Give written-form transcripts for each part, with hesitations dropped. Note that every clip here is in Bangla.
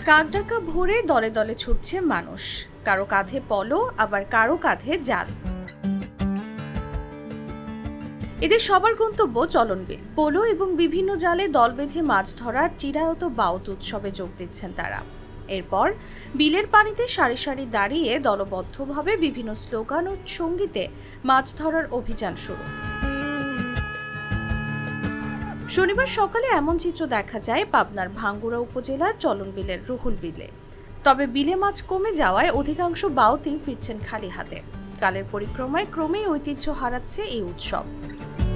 কাকডাকা ভোরে দলে দলে ছুটছে মানুষ, কারো কাঁধে পলো, আবার কারো কাঁধে জাল। এদের সবার গন্তব্য চলনবিল। পোলো এবং বিভিন্ন জালে দল বেঁধে মাছ ধরার চিরায়ত বাউত উৎসবে যোগ দিচ্ছেন তারা। এরপর বিলের পানিতে সারি সারি দাঁড়িয়ে দলবদ্ধভাবে বিভিন্ন স্লোগান ও সঙ্গীতে মাছ ধরার অভিযান শুরু। শনিবার সকালে এমন চিত্র দেখা যায় পাবনার ভাঙ্গুড়া উপজেলার চলনবিলের রুহুল বিলে। তবে বিলে মাছ কমে যাওয়ায় অধিকাংশ বাউতি ফিরছেন খালি হাতে। কালের পরিক্রমায় ক্রমেই ঐতিহ্য হারাচ্ছে এই উৎসব।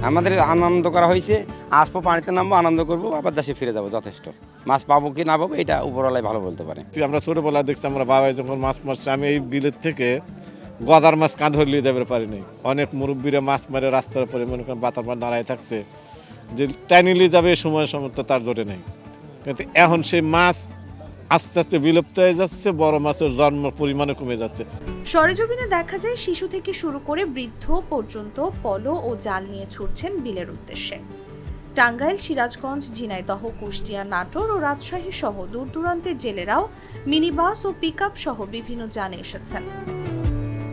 আমাদের আনন্দ করা হয়েছে, আসবো পানিতে নামবো, আনন্দ করবো, আবার দেশে ফিরে যাবো। যথেষ্ট মাছ পাবো কি না পাবো এটা উপরওয়ালাই ভালো বলতে পারে। আমরা ছোটবেলায় দেখছি, আমরা বাবা যখন মাছ মারছে, আমি এই বিলের থেকে গদার মাছ কাঁধ হলিয়ে দেবে পারিনি। অনেক মুরব্বীরা মাছ মারে রাস্তার উপরে মনে করেন বাতার মার দাঁড়ায় থাকছে, যে টাইনি নিয়ে যাবে এই সময় সমর্থ তার জোটে নেই। কিন্তু এখন সেই মাছ আস্তে আস্তে বিলুপ্ত হয়ে যাচ্ছে, বড় মাছের জন্ম পরিমাণে কমে যাচ্ছে। সরেজমিনে দেখা যায় শিশু থেকে শুরু করে বৃদ্ধ পর্যন্ত পলো ও জাল নিয়ে ছুটছেন বিলের উদ্দেশ্যে। টাঙ্গাইল, সিরাজগঞ্জ, ঝিনাইদহ, কুষ্টিয়া, নাটোর ও রাজশাহী সহ দূর দূরান্তের জেলেরাও মিনি বাস ও পিকআপ সহ বিভিন্ন যানে এসেছেন।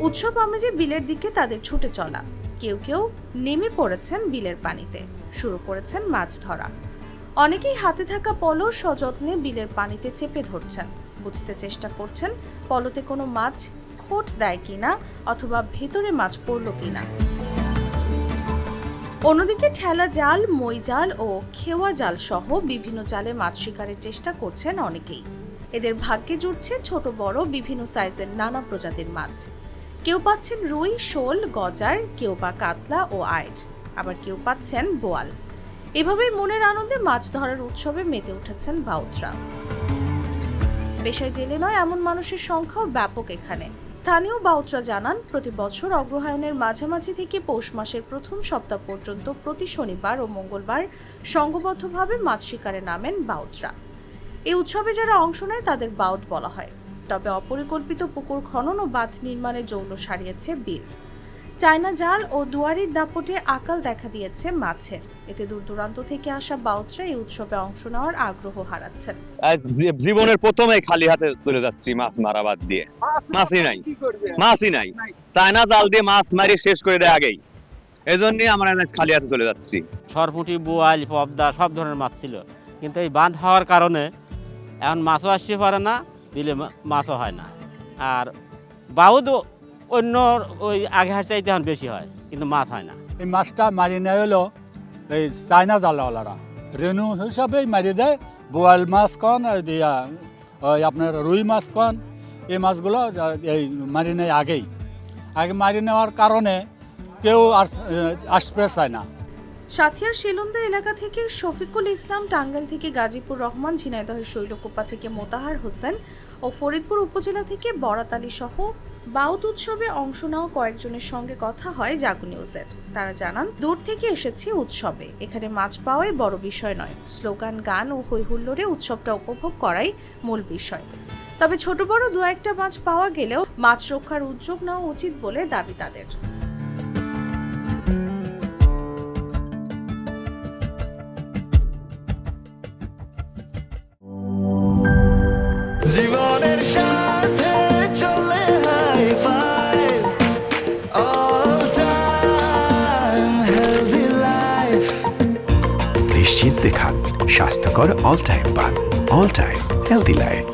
উৎসব আমেজে বিলের দিকে তাদের ছুটে চলা। কেউ কেউ নেমে পড়েছেন বিলের পানিতে, শুরু করেছেন মাছ ধরা। অনেকেই হাতে থাকা পলো সযত্নে বিলের পানিতে চেপে ধরছেন, বুঝতে চেষ্টা করছেন পলোতে কোনো মাছ খোট দেয় কিনা অথবা ভেতরে মাছ পড়ল কিনা। অন্যদিকে ঠেলা জাল, মই জাল ও খেওয়া জাল সহ বিভিন্ন জালে মাছ শিকারের চেষ্টা করছেন অনেকেই। এদের ভাগ্যে জুটছে ছোট বড় বিভিন্ন সাইজের নানা প্রজাতির মাছ। কেউ পাচ্ছেন রুই, শোল, গজার, কেউ বা কাতলা ও আইড়, আবার কেউ পাচ্ছেন বোয়াল। এভাবে মনের আনন্দে মাছ ধরার উৎসবে মেতে উঠেছেন বাউতরা। পেশায় জেলে নয় এমন মানুষের সংখ্যাও ব্যাপক এখানে। স্থানীয় বাউতরা জানান, প্রতি বছর অগ্রহায়ণের মাঝামাঝি থেকে পৌষ মাসের প্রথম সপ্তাহ পর্যন্ত প্রতি শনিবার ও মঙ্গলবার সংঘবদ্ধভাবে মাছ শিকারে নামেন বাউতরা। এই উৎসবে যারা অংশ নেয় তাদের বাউত বলা হয়। তবে অপরিকল্পিত পুকুর খনন ও বাঁধ নির্মাণে জৌল সারিয়েছে বিল। চায়না জাল ও দুয়ারির দাপটে আকাল দেখা দিয়েছে মাছের। এতে দূর দূরান্ত থেকে আসা বাউতরা এই উৎসবে অংশ নেওয়ার আগ্রহ হারাচ্ছেন। জীবনের প্রথমে খালি হাতে চলে যাচ্ছি মাছ মারা বাদ দিয়ে। মাছই নাই। চায়না জাল দিয়ে মাছ মারি শেষ করে দেয় আগেই, এজন্যই আমরা খালি হাতে চলে যাচ্ছি। সরপুঁটি, বোয়াল, পবদা সব ধরনের মাছ ছিল, কিন্তু এই বাঁধ হওয়ার কারণে এখন মাছও আসতে পারে না, বিলে মাছও হয় না। আর বাউদ অন্য ওই আগে হার চাইতে এখন বেশি হয়, কিন্তু মাছ হয় না। এই মাছটা মারি নেয় হলো এই চায়না জালওয়ালারা, রেনু হিসাবেই মারি দেয়। বোয়াল মাছ কন, ওই আপনার রুই মাছ কন, এই মাছগুলো এই মারি নেয় আগে মারি নেওয়ার কারণে কেউ আর আসতে চায় না। সাথিয়ার শিলন্দা এলাকা থেকে শফিকুল ইসলাম, টাঙ্গাইল থেকে গাজীপুর রহমান, ঝিনাইদহের শৈলকুপা থেকে মোতাহার হোসেন ও ফরিদপুর উপজেলা থেকে বরাত আলী সহ বাউত উৎসবে অংশ নেওয়া কয়েকজনের সঙ্গে কথা হয় জাগো নিউজের। তারা জানান, দূর থেকে এসেছি উৎসবে, এখানে মাছ পাওয়াই বড় বিষয় নয়, স্লোগান, গান ও হৈহুল্লোড়ে উৎসবটা উপভোগ করাই মূল বিষয়। তবে ছোট বড় দু একটা মাছ পাওয়া গেলেও মাছ রক্ষার উদ্যোগ নেওয়া উচিত বলে দাবি তাদের। জীবনের সাথে চলে high five, all time healthy life. নিশ্চিন্তে খান স্বাস্থ্যকর অল টাইম পান, অল টাইম হেলদি লাইফ।